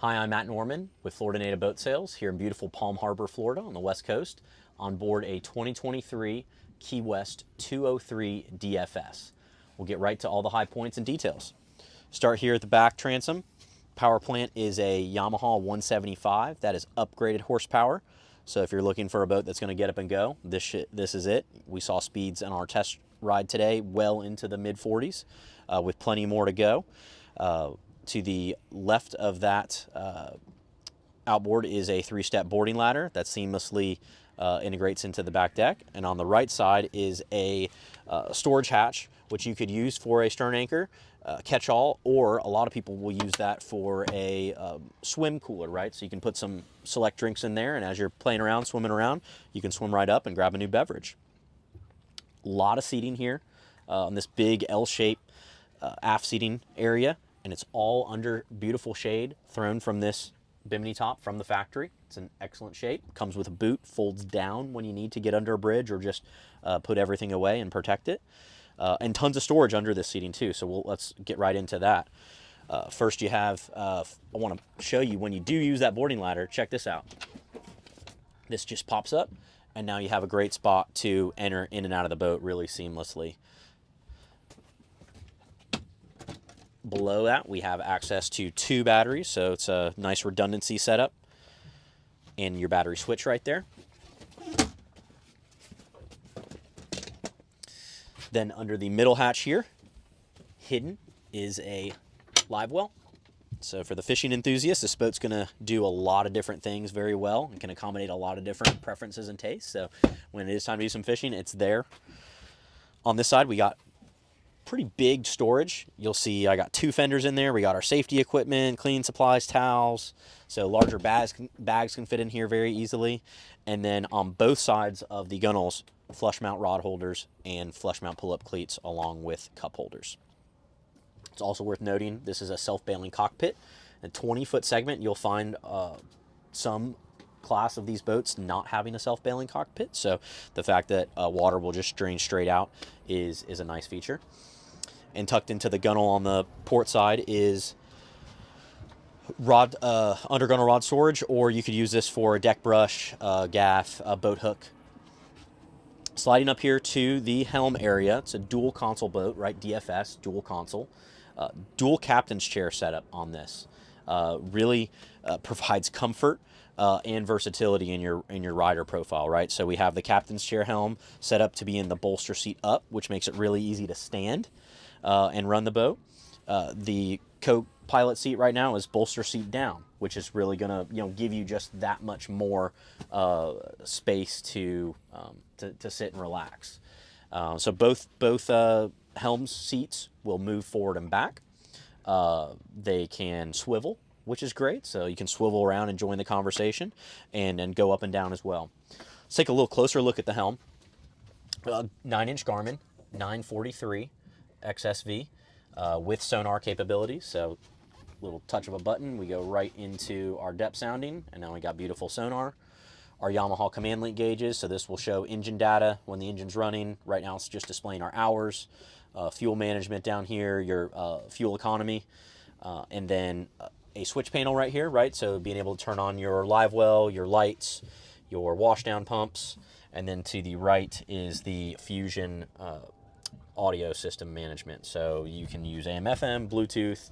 Hi, I'm Matt Norman with Florida Native Boat Sales here in beautiful Palm Harbor, Florida on the West Coast, on board a 2023 Key West 203 DFS. We'll get right to all the high points and details. Start here at the back transom. Power plant is a Yamaha 175. That is upgraded horsepower. So if you're looking for a boat that's going to get up and go, this is it. We saw speeds on our test ride today well into the mid 40s with plenty more to go. To the left of that outboard is a 3-step boarding ladder that seamlessly integrates into the back deck. And on the right side is a storage hatch, which you could use for a stern anchor, catch-all, or a lot of people will use that for a swim cooler, right? So you can put some select drinks in there, and as you're playing around, swimming around, you can swim right up and grab a new beverage. A lot of seating here on this big L-shaped aft seating area, and it's all under beautiful shade thrown from this Bimini top from the factory. It's in excellent shape. Comes with a boot, folds down when you need to get under a bridge or just put everything away and protect it. And tons of storage under this seating too, so let's get right into that. First you have, I want to show you when you do use that boarding ladder, check this out. This just pops up, and now you have a great spot to enter in and out of the boat really seamlessly. Below that, we have access to 2 batteries, so it's a nice redundancy setup. And your battery switch right there. Then under the middle hatch here, hidden, is a live well. So for the fishing enthusiast, this boat's going to do a lot of different things very well and can accommodate a lot of different preferences and tastes. So when it is time to do some fishing, it's there. On this side, we got pretty big storage. You'll see I got 2 fenders in there. We got our safety equipment, cleaning supplies, towels. So larger bags can fit in here very easily. And then on both sides of the gunnels, flush mount rod holders and flush mount pull-up cleats along with cup holders. It's also worth noting this is a self-bailing cockpit. A 20-foot segment, you'll find some class of these boats not having a self-bailing cockpit. So the fact that water will just drain straight out is a nice feature. And tucked into the gunnel on the port side is under gunnel rod storage, or you could use this for a deck brush, gaff, a boat hook. Sliding up here to the helm area, it's a dual console boat, right? DFS, dual console. Dual captain's chair setup on this. Really provides comfort and versatility in your rider profile, right? So we have the captain's chair helm set up to be in the bolster seat up, which makes it really easy to stand and run the boat. The co-pilot seat right now is bolster seat down, which is really gonna give you just that much more space to sit and relax. So both helm seats will move forward and back. They can swivel, which is great. So you can swivel around and join the conversation, and go up and down as well. Let's take a little closer look at the helm. 9-inch Garmin 943 XSV with sonar capabilities. So little touch of a button, we go right into our depth sounding, and now we got beautiful sonar. Our Yamaha command link gauges, so this will show engine data when the engine's running. Right now it's just displaying our hours. Fuel management down here, your fuel economy, and then a switch panel right here, right? So being able to turn on your live well, your lights, your washdown pumps, and then to the right is the Fusion audio system management. So you can use AM, FM, Bluetooth,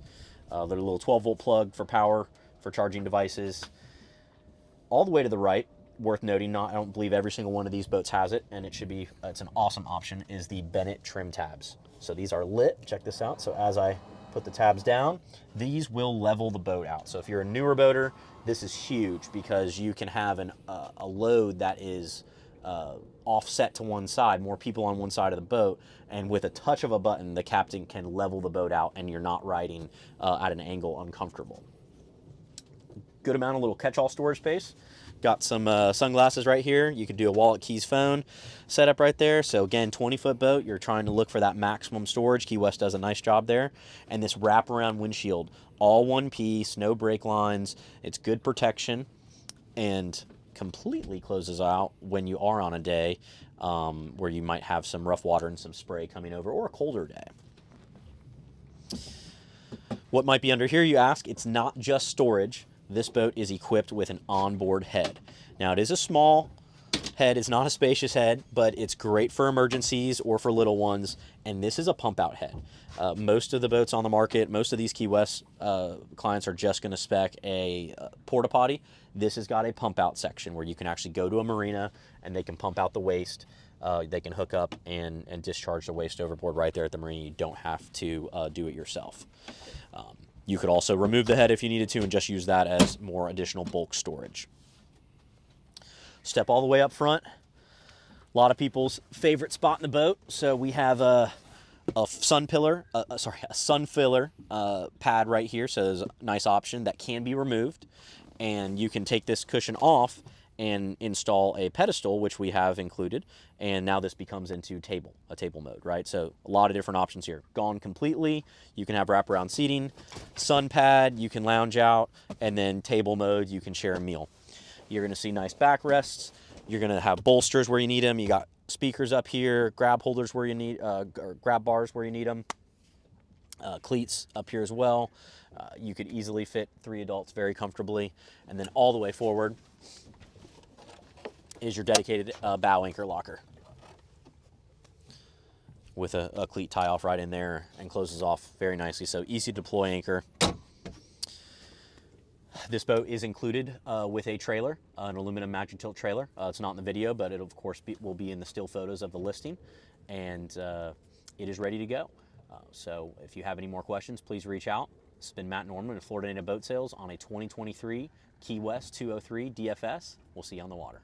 there's a little 12-volt plug for power for charging devices. All the way to the right, worth noting, I don't believe every single one of these boats has it, and it's an awesome option, is the Bennett Trim Tabs. So these are lit, check this out. So as I put the tabs down, these will level the boat out. So if you're a newer boater, this is huge because you can have a load that is offset to one side, more people on one side of the boat, and with a touch of a button, the captain can level the boat out and you're not riding at an angle uncomfortable. Good amount of little catch-all storage space. Got some sunglasses right here. You could do a wallet, keys, phone setup right there. So again, 20-foot boat, you're trying to look for that maximum storage. Key West does a nice job there. And this wraparound windshield, all one piece, no brake lines. It's good protection and completely closes out when you are on a day where you might have some rough water and some spray coming over, or a colder day. What might be under here, you ask? It's not just storage. this boat is equipped with an onboard head. Now, it is a small head, it's not a spacious head, but it's great for emergencies or for little ones, and this is a pump out head. Most of the boats on the market, most of these Key West clients are just going to spec a porta potty. This has got a pump out section where you can actually go to a marina and they can pump out the waste. They can hook up and discharge the waste overboard right there at the marina. You don't have to do it yourself. You could also remove the head if you needed to and just use that as more additional bulk storage. Step all the way up front. A lot of people's favorite spot in the boat. So we have a sun filler pad right here. So there's a nice option that can be removed, and you can take this cushion off and install a pedestal, which we have included, and now this becomes into a table mode, right? So a lot of different options here. Gone completely, you can have wraparound seating, sun pad, you can lounge out, and then table mode, you can share a meal. You're going to see nice backrests. You're going to have bolsters where you need them. You got speakers up here, grab holders where you need, or grab bars where you need them. Cleats up here as well. You could easily fit 3 adults very comfortably. And then all the way forward is your dedicated bow anchor locker with a cleat tie off right in there and closes off very nicely. So easy to deploy anchor. This boat is included with a trailer, an aluminum magic tilt trailer. It's not in the video, but it of course will be in the still photos of the listing, and it is ready to go. So if you have any more questions, please reach out. This has been Matt Norman of Florida Native Boat Sales on a 2023 Key West 203 DFS. We'll see you on the water.